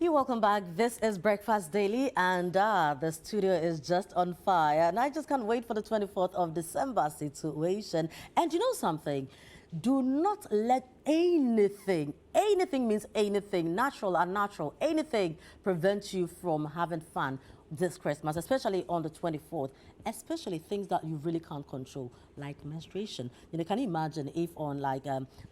You're welcome back. This is Breakfast Daily, and the studio is just on fire. And I just can't wait for the 24th of December situation. And you know something? Do not let anything means anything, natural, unnatural, anything prevent you from having fun this Christmas, especially on the 24th, especially things that you really can't control, like menstruation. You know, can you imagine if on like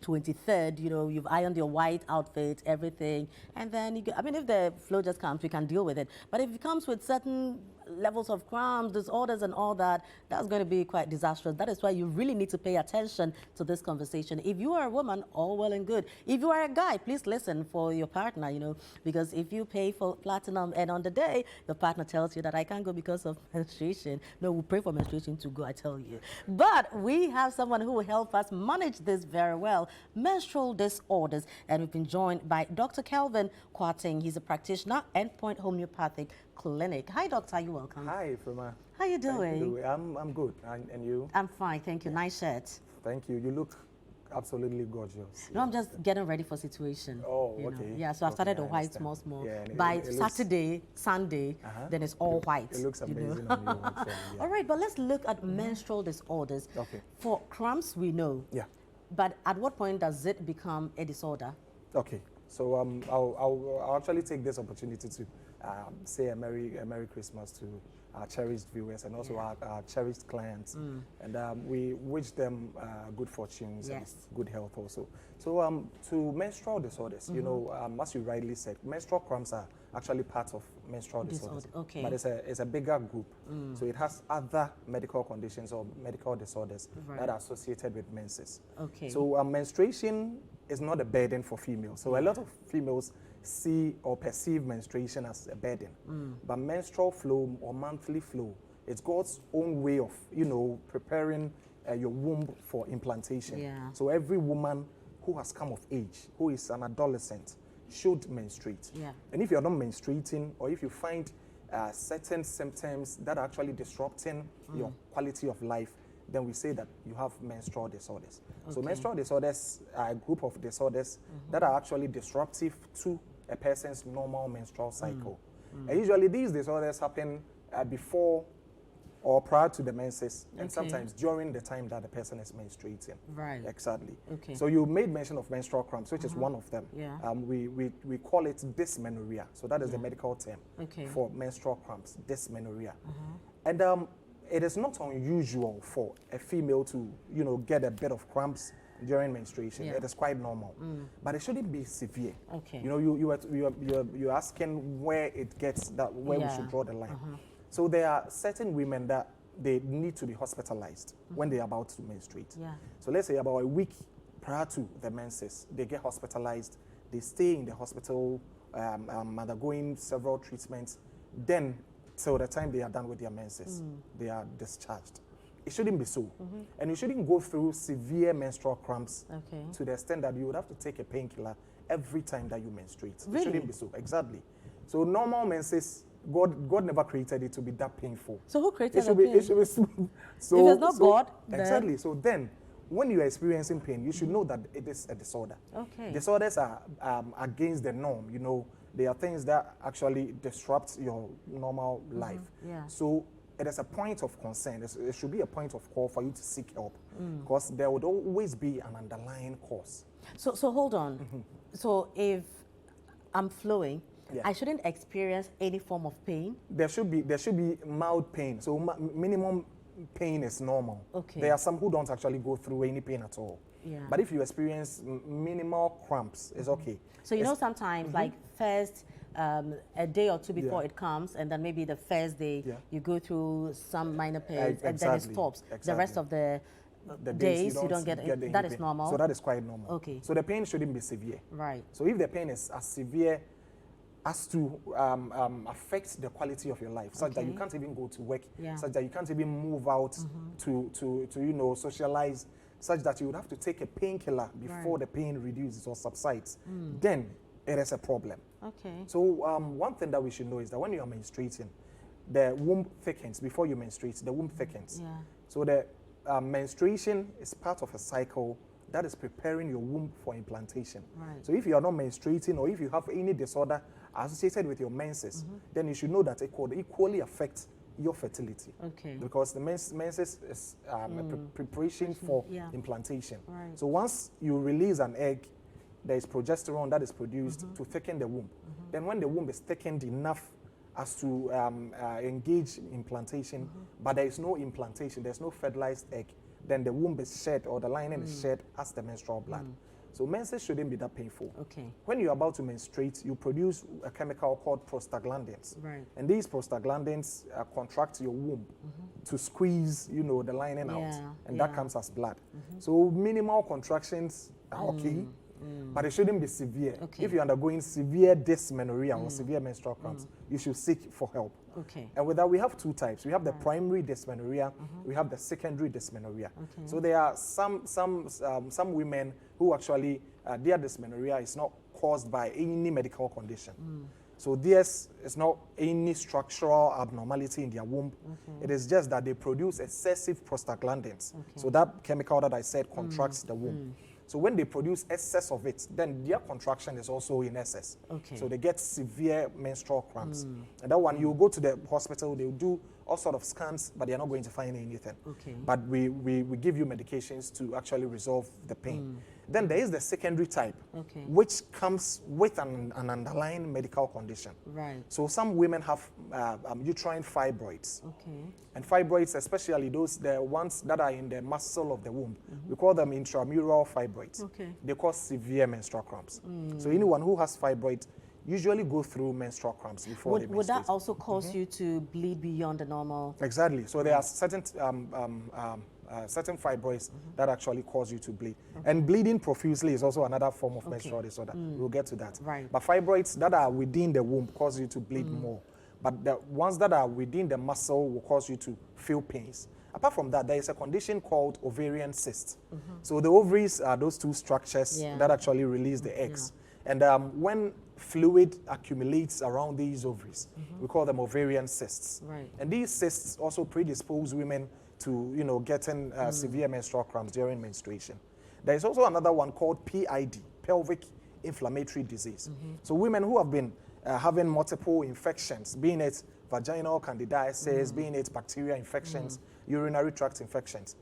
23rd, you know, you've ironed your white outfit, everything, and then you get, I mean, if the flow just comes, we can deal with it. But if it comes with certain levels of cramps, disorders and all that, that's going to be quite disastrous. That is why you really need to pay attention to this conversation. If you are a woman, all well and good. If you are a guy, please listen for your partner, you know, because if you pay for platinum and on the day, the partner tells you that I can't go because of menstruation. No, we pray for menstruation to go, I tell you. But we have someone who will help us manage this very well, menstrual disorders. And we've been joined by Dr. Kelvin Kwarteng. He's a practitioner, Endpoint Homeopathic Clinic. Hi, doctor. You're welcome. Hi, Firma. How you doing? I'm good. And you? I'm fine, thank you. Nice shirt. Thank you. You look absolutely gorgeous. No, I'm just getting ready for situation. Oh, you okay. know. Yeah, so I started the white small. Yeah, By Saturday, Sunday, then it's all white. It looks amazing you know? on you, actually. Yeah. All right, but let's look at menstrual disorders. Okay. For cramps, we know. Yeah. But at what point does it become a disorder? Okay. So I'll actually take this opportunity to say a Merry Christmas to our cherished viewers and also our cherished clients. And we wish them good fortunes and good health also. So to menstrual disorders, you know, as you rightly said, menstrual cramps are actually part of menstrual disorders. Okay. But it's a bigger group. So it has other medical conditions or medical disorders that are associated with menses. Okay. So menstruation is not a burden for females. So a lot of females see or perceive menstruation as a burden. But menstrual flow or monthly flow, it's God's own way of, you know, preparing your womb for implantation. Yeah. So every woman who has come of age, who is an adolescent, should menstruate. Yeah. And if you're not menstruating, or if you find certain symptoms that are actually disrupting your quality of life, then we say that you have menstrual disorders. Okay. So menstrual disorders are a group of disorders that are actually disruptive to a person's normal menstrual cycle. And usually these disorders happen before or prior to the menses, and sometimes during the time that the person is menstruating. Right. Exactly. Okay. So you made mention of menstrual cramps, which is one of them. Yeah. We call it dysmenorrhea. So that is the medical term for menstrual cramps, dysmenorrhea. And it is not unusual for a female to, you know, get a bit of cramps during menstruation. It is quite normal, but it shouldn't be severe. Okay. You know, you're asking where it gets that, where we should draw the line. So there are certain women that they need to be hospitalized when they're about to menstruate. Yeah. So let's say about a week prior to the menses, they get hospitalized. They stay in the hospital, undergoing several treatments. Then, till the time they are done with their menses, they are discharged. It shouldn't be so. And you shouldn't go through severe menstrual cramps to the extent that you would have to take a painkiller every time that you menstruate. Really? It shouldn't be so. Exactly. So normal menses, God never created it to be that painful. So who created it? Should be smooth. So, if it's not God, exactly. Then... So then, when you are experiencing pain, you should know that it is a disorder. Okay. Disorders are against the norm. You know, they are things that actually disrupt your normal life. Yeah. So it is a point of concern. It should be a point of call for you to seek help, because there would always be an underlying cause. So hold on. So if I'm flowing, I shouldn't experience any form of pain? There should be mild pain. So minimum pain is normal. Okay. There are some who don't actually go through any pain at all. Yeah. But if you experience minimal cramps, it's okay. So you know sometimes like first a day or two before it comes, and then maybe the first day you go through some minor pains and then it stops. The rest of the days you don't get it. That is normal? So that is quite normal. Okay. So the pain shouldn't be severe. Right. So if the pain is as severe as to affect the quality of your life, such that you can't even go to work, such that you can't even move out to you know, socialize, such that you would have to take a painkiller before the pain reduces or subsides, then it is a problem. Okay. So one thing that we should know is that when you are menstruating, the womb thickens. Before you menstruate, the womb thickens. Yeah. So the menstruation is part of a cycle that is preparing your womb for implantation. Right. So if you are not menstruating or if you have any disorder associated with your menses, then you should know that it could equally affect your fertility. Okay. Because the menses is a preparation for implantation. Right. So once you release an egg, there is progesterone that is produced to thicken the womb. Then when the womb is thickened enough as to engage in implantation, but there is no implantation, there's no fertilized egg, then the womb is shed or the lining is shed as the menstrual blood. So menses shouldn't be that painful. Okay. When you're about to menstruate, you produce a chemical called prostaglandins. Right. And these prostaglandins contract your womb to squeeze, you know, the lining out. And that comes as blood. So minimal contractions are okay. But it shouldn't be severe. Okay. If you're undergoing severe dysmenorrhea or severe menstrual cramps, you should seek for help. Okay. And with that, we have two types. We have the primary dysmenorrhea. We have the secondary dysmenorrhea. Okay. So there are some women who actually their dysmenorrhea is not caused by any medical condition. So theirs is not any structural abnormality in their womb. It is just that they produce excessive prostaglandins. So that chemical that I said contracts the womb. So when they produce excess of it, then their contraction is also in excess. Okay. So they get severe menstrual cramps. And that one, you go to the hospital, they'll do all sort of scans, but they're not going to find anything. Okay. But we give you medications to actually resolve the pain. Then there is the secondary type, which comes with an underlying medical condition. Right. So some women have uterine fibroids. Okay. And fibroids, especially the ones that are in the muscle of the womb, we call them intramural fibroids. Okay. They cause severe menstrual cramps. So anyone who has fibroids usually go through menstrual cramps before they menstruate. Would that also cause you to bleed beyond the normal? Exactly. So there are certain certain fibroids that actually cause you to bleed. And bleeding profusely is also another form of menstrual disorder. We'll get to that. Right. But fibroids that are within the womb cause you to bleed more. But the ones that are within the muscle will cause you to feel pains. Apart from that, there is a condition called ovarian cyst. So the ovaries are those two structures that actually release the eggs. And when fluid accumulates around these ovaries, we call them ovarian cysts. Right. And these cysts also predispose women to, you know, getting severe menstrual cramps during menstruation. There is also another one called PID, pelvic inflammatory disease. So women who have been having multiple infections, being it vaginal candidiasis, being it bacterial infections, urinary tract infections.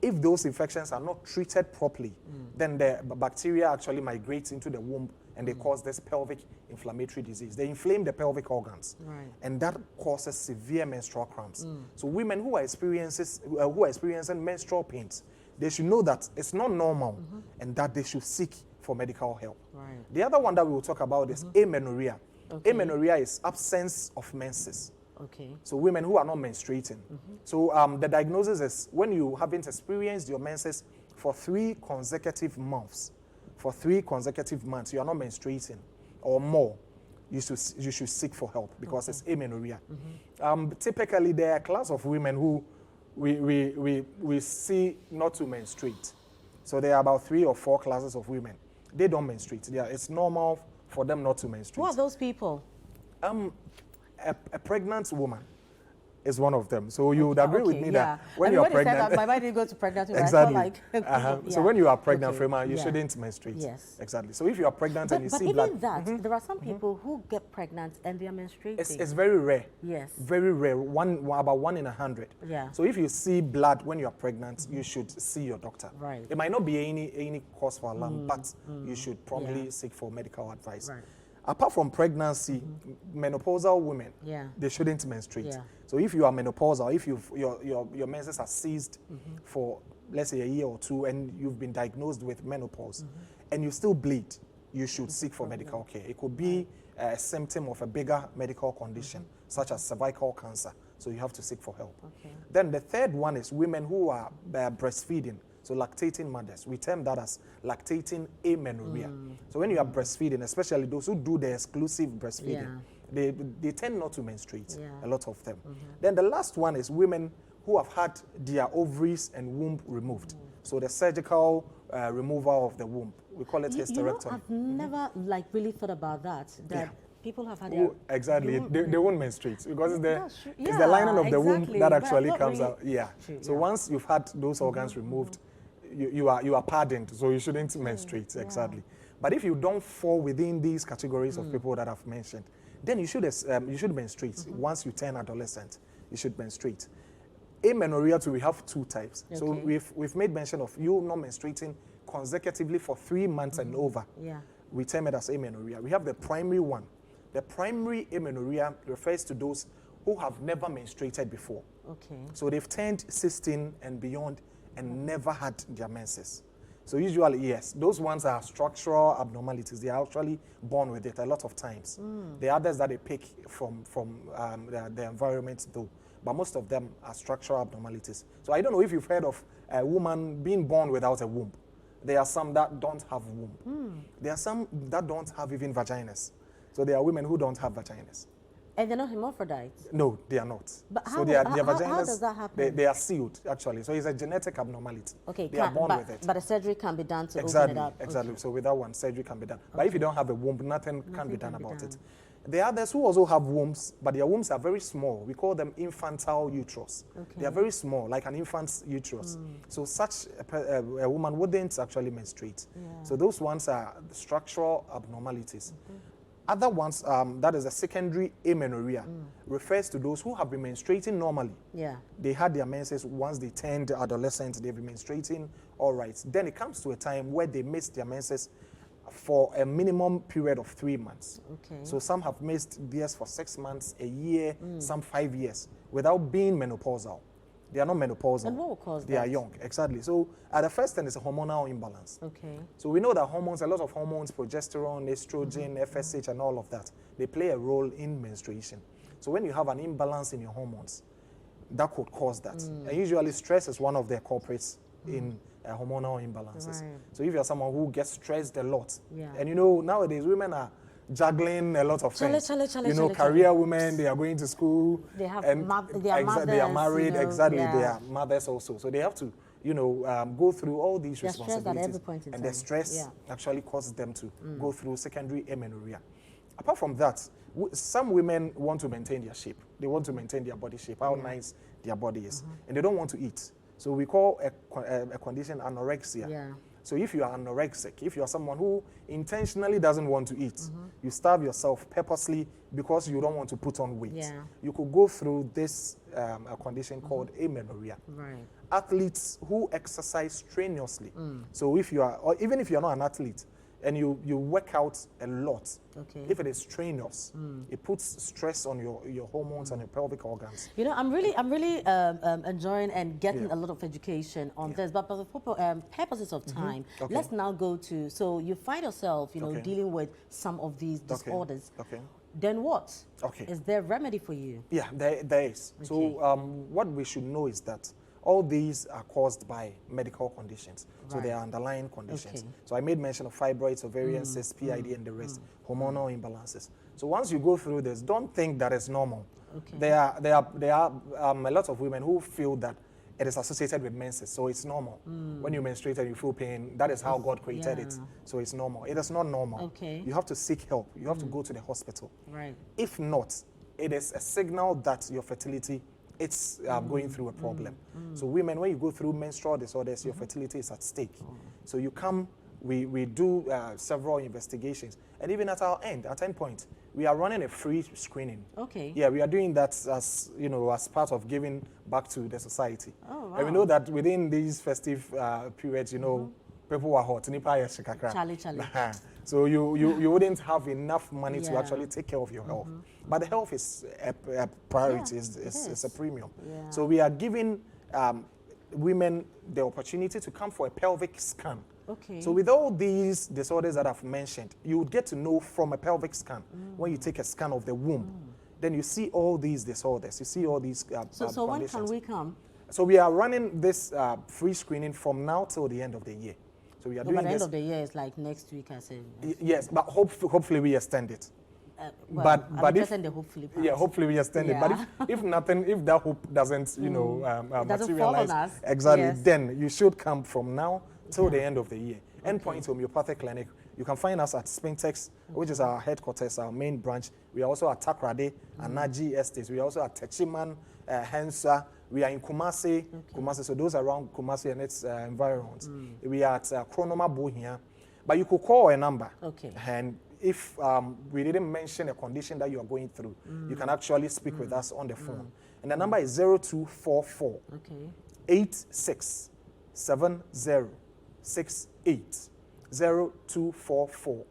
If those infections are not treated properly, then the bacteria actually migrates into the womb and they cause this pelvic inflammatory disease. They inflame the pelvic organs, and that causes severe menstrual cramps. So women who are experiencing menstrual pains, they should know that it's not normal and that they should seek for medical help. Right. The other one that we will talk about is amenorrhea. Okay. Amenorrhea is absence of menses. Okay. So women who are not menstruating. So the diagnosis is when you haven't experienced your menses for 3 consecutive months. For 3 consecutive months, you are not menstruating or more. You should seek for help because it's amenorrhea. Typically, there are a class of women who we see not to menstruate. So there are about 3 or 4 classes of women. They don't menstruate. It's normal for them not to menstruate. Who are those people? A pregnant woman is one of them. So you would agree with me that when you are pregnant, said that, my mind didn't go to pregnant women. Exactly. So when you are pregnant, Frema, you shouldn't menstruate. Yes. Exactly. So if you are pregnant and you see blood, but even that, there are some people who get pregnant and they are menstruating. It's very rare. Yes. Very rare. About 1 in 100. Yeah. So if you see blood when you are pregnant, you should see your doctor. Right. It might not be any cause for alarm, but you should probably seek for medical advice. Right. Apart from pregnancy, menopausal women, they shouldn't menstruate. Yeah. So if you are menopausal, if your menses are ceased for, let's say, a year or 2, and you've been diagnosed with menopause, and you still bleed, you should seek for medical care. It could be a symptom of a bigger medical condition, such as cervical cancer. So you have to seek for help. Okay. Then the third one is women who are breastfeeding. So lactating mothers, we term that as lactating amenorrhea. So when you are breastfeeding, especially those who do the exclusive breastfeeding, they tend not to menstruate, a lot of them. Then the last one is women who have had their ovaries and womb removed. So the surgical removal of the womb, we call it hysterectomy. You know, I've never really thought about that. People have had exactly. They won't menstruate because it's the lining of the womb that actually comes out. Yeah. True, so once you've had those organs removed, you are pardoned, so you shouldn't menstruate, exactly. But if you don't fall within these categories of people that I've mentioned, then you should menstruate. Once you turn adolescent, you should menstruate. Amenorrhea too, we have 2 types. Okay. So we've made mention of you not menstruating consecutively for 3 months and over. Yeah. We term it as amenorrhea. We have the primary one. The primary amenorrhea refers to those who have never menstruated before. Okay. So they've turned 16 and beyond and never had their menses. So usually, yes, those ones are structural abnormalities. They are actually born with it a lot of times. The others that they pick from the environment though, but most of them are structural abnormalities. So I don't know if you've heard of a woman being born without a womb. There are some that don't have womb. There are some that don't have even vaginas. So there are women who don't have vaginas. And they're not hermaphrodites? No, they are not. But so their vaginas, how does that happen? They are sealed, actually. So it's a genetic abnormality. Okay, they are born with it. But a surgery can be done to open it up? Exactly. Okay. So with that one, surgery can be done. Okay. But if you don't have a womb, nothing can be done about it. There are others who also have wombs, but their wombs are very small. We call them infantile uterus. Okay. They are very small, like an infant's uterus. So such a woman wouldn't actually menstruate. Yeah. So those ones are structural abnormalities. Other ones, that is a secondary amenorrhea, refers to those who have been menstruating normally. Yeah. They had their menses once they turned adolescent, they've been menstruating, all right. Then it comes to a time where they missed their menses for a minimum period of 3 months. Okay. So some have missed theirs for 6 months, a year, some 5 years, without being menopausal. They are not menopausal. And what will cause that? They are young, exactly. So the first thing is a hormonal imbalance. Okay. So we know that hormones, a lot of hormones, progesterone, estrogen, FSH, and all of that, they play a role in menstruation. So when you have an imbalance in your hormones, that could cause that. And usually stress is one of the culprits in hormonal imbalances. Right. So if you're someone who gets stressed a lot, and you know, nowadays women are juggling a lot of things. Career women, they are going to school. They have they are mothers, they are married, exactly. They are mothers also. So they have to, go through all these responsibilities. At every point in time. And the stress actually causes them to go through secondary amenorrhea. Apart from that, some women want to maintain their shape. They want to maintain their body shape, how nice their body is. And they don't want to eat. So we call a condition anorexia. Yeah. So if you are anorexic, if you are someone who intentionally doesn't want to eat, you starve yourself purposely because you don't want to put on weight, you could go through this condition called amenorrhea. Right. Athletes who exercise strenuously. So if you are, or even if you're not an athlete, and you work out a lot, if it is strenuous, it puts stress on your hormones and your pelvic organs. You know, I'm really enjoying and getting a lot of education on this, but for the purposes of time, let's now go to, so you find yourself, dealing with some of these disorders. Then what? Is there a remedy for you? Yeah, there is. So what we should know is that all these are caused by medical conditions. Right. So they are underlying conditions. So I made mention of fibroids, ovarian cysts, PID, and the rest, hormonal imbalances. So once you go through this, don't think that it's normal. There are a lot of women who feel that it is associated with menses, so it's normal. When you menstruate and you feel pain, that is how God created it. So it's normal. It is not normal. You have to seek help. You have to go to the hospital. Right. If not, it is a signal that your fertility it's going through a problem. So women, when you go through menstrual disorders, your fertility is at stake. So you come, we do several investigations. And even at our end, at Endpoint, we are running a free screening. Yeah, we are doing that as, as part of giving back to the society. Oh, wow. And we know that within these festive periods, people are hot. Charlie. So you wouldn't have enough money to actually take care of your health. But the health is a priority, it's a premium. Yeah. So we are giving women the opportunity to come for a pelvic scan. So with all these disorders that I've mentioned, you would get to know from a pelvic scan when you take a scan of the womb. Then you see all these disorders, you see all these So when can we come? So we are running this free screening from now till the end of the year. So we are doing by the end of the year is like next week, I said. Yes, but hopefully we extend it. But if hopefully, hopefully we extend it. But if nothing, if that hope doesn't, materialize, exactly, then you should come from now till the end of the year. Endpoint Homeopathic Clinic. You can find us at Spintex, which is our headquarters, our main branch. We are also at Takrade, Anaji Estates. We are also at Techiman, Hensa, We are in Kumasi, so those around Kumasi and its environs. We are at Kronoma Bo here. But you could call a number. And if we didn't mention a condition that you are going through, you can actually speak with us on the phone. And the number is 0244 867068. 0244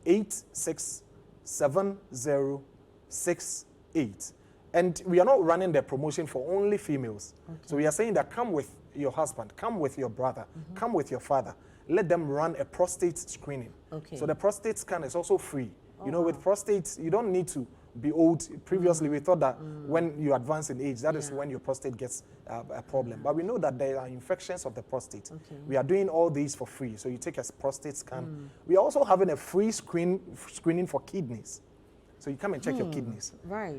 867068. And we are not running the promotion for only females. So we are saying that come with your husband, come with your brother, come with your father. Let them run a prostate screening. So the prostate scan is also free. You know, with prostate, you don't need to be old. Previously, we thought that when you advance in age, that is when your prostate gets a problem. But we know that there are infections of the prostate. We are doing all these for free. So you take a prostate scan. We are also having a free screening for kidneys. So you come and check your kidneys.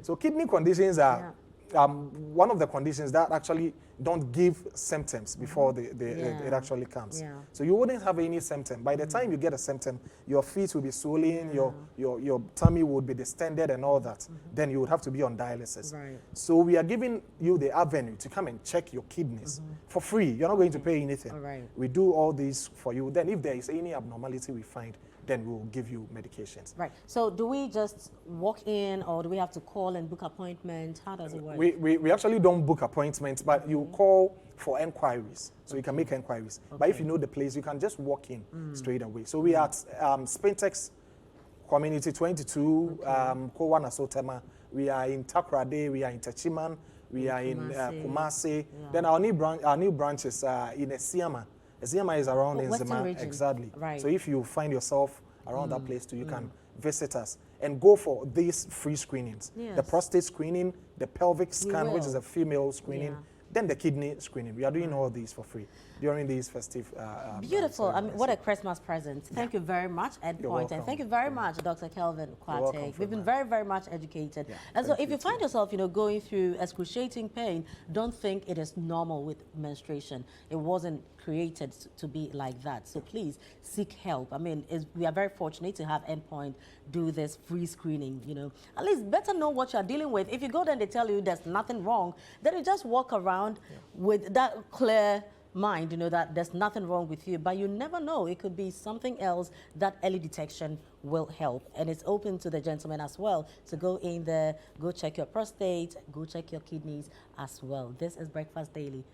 So kidney conditions are one of the conditions that actually don't give symptoms before it actually comes. So you wouldn't have any symptom. By the time you get a symptom, your feet will be swollen, your tummy would be distended and all that. Then you would have to be on dialysis. So we are giving you the avenue to come and check your kidneys for free. You're not going to pay anything. We do all these for you. Then if there is any abnormality we find, then we'll give you medications. So do we just walk in, or do we have to call and book appointments? How does it work? We actually don't book appointments, but you call for enquiries. So you can make enquiries. But if you know the place, you can just walk in straight away. So we are at Spintex Community 22, Kowana Sotema. We are in Takrade, we are in Techiman, we are in Kumasi. Then our new branch is in Esiama. Esiama is around in Zima. Exactly. So if you find yourself around that place too, you can visit us and go for these free screenings. The prostate screening, the pelvic scan, which is a female screening, then the kidney screening. We are doing all these for free during these festive beautiful. I mean, what a Christmas present. Thank you very much, Endpoint, and thank you very much, Dr. Kelvin Kwarteng. We've been very, very much educated. And so if you find yourself, going through excruciating pain, don't think it is normal with menstruation. It wasn't created to be like that. So please seek help. I mean, we are very fortunate to have Endpoint do this free screening, At least better know what you're dealing with. If you go there and they tell you there's nothing wrong, then you just walk around with that clear mind, that there's nothing wrong with you, but you never know. It could be something else. That early detection will help. And it's open to the gentlemen as well to go in there, go check your prostate, go check your kidneys as well. This is Breakfast Daily